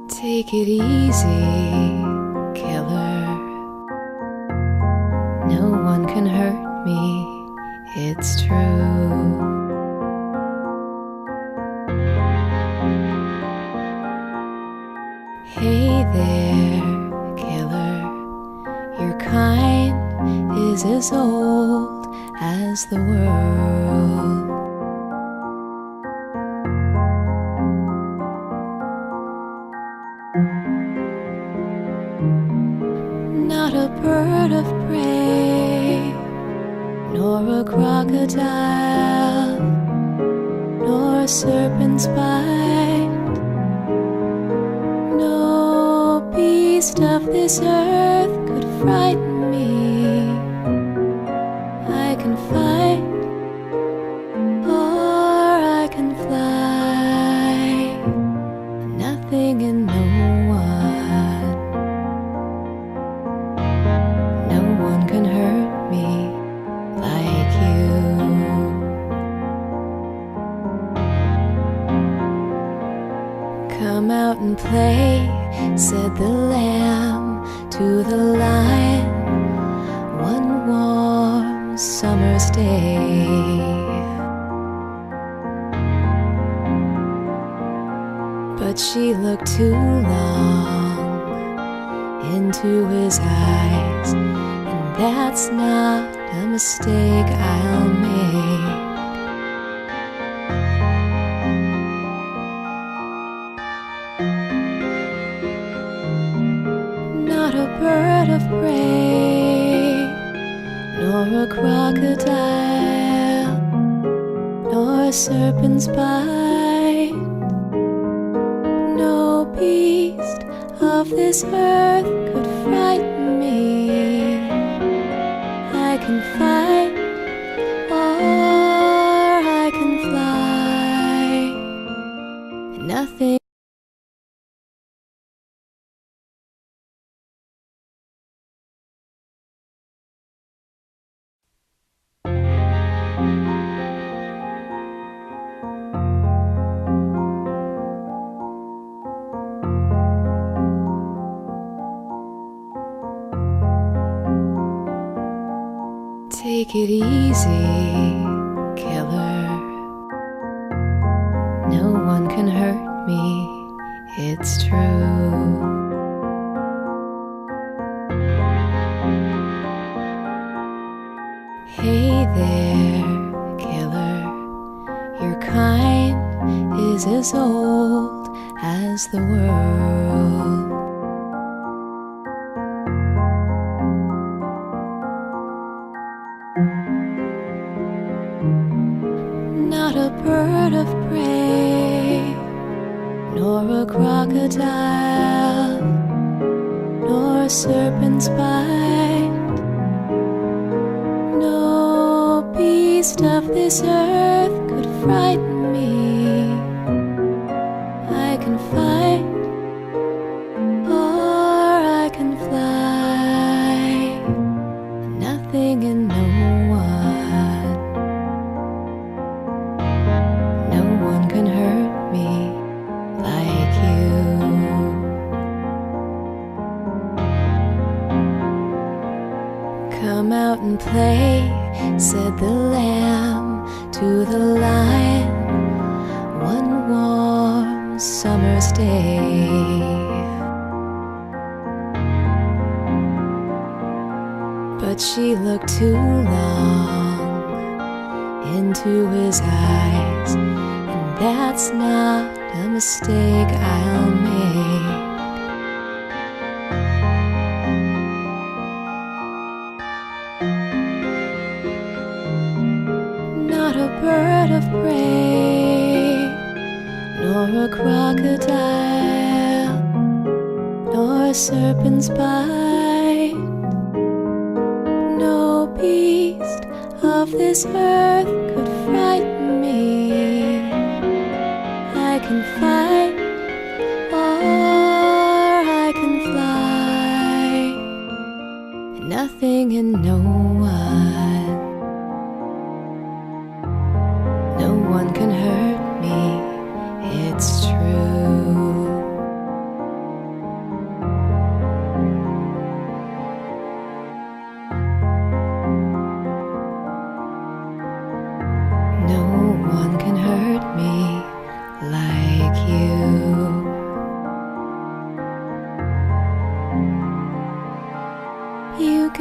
Take it easy, killer. No one can hurt me, it's true. Hey there, killer. Your kind is as old as the world. Not a bird of prey, nor a crocodile, nor a serpent's bite. No beast of this earth could frighten me. I can fight, or I can fly. Nothing and no one. No one can hurt me like you. Come out and play, said the lamb to the lion, one warm summer's day. But she looked too long into his eyes, and that's not a mistake I'll make. Not a bird of prey, nor a crocodile, nor a serpent's bite. No beast of this earth could frighten me. I can fight, or I can fly. Nothing. Take it easy, killer. No one can hurt me, it's true. Hey there, killer. Your kind is as old as the world. Not a bird of prey, nor a crocodile, nor a serpent's bite. No beast of this earth could frighten me. I can fight, or I can fly. Nothing and no one. No one can hurt me like you. Come out and play, said the lamb to the lion, one warm summer's day. But she looked too long into his eyes, and that's not a mistake I'll make. Not a bird of prey, nor a crocodile, nor a serpent's bite. No beast of this earth could frighten me. I can fight, or I can fly. Nothing and no one. No one can hurt me, it's true.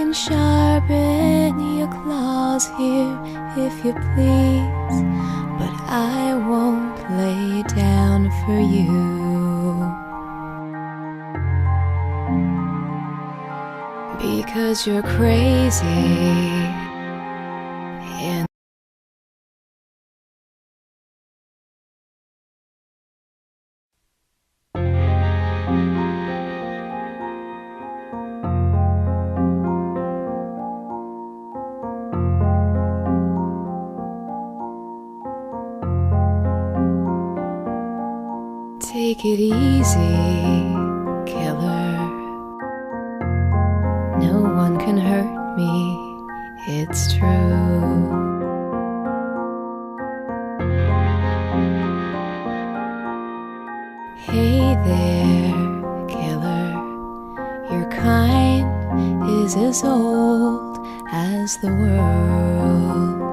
can sharpen your claws here if you please, but I won't lay down for you. Because you're crazy. And take it easy, killer. No one can hurt me, it's true. Hey there, killer. Your kind is as old as the world.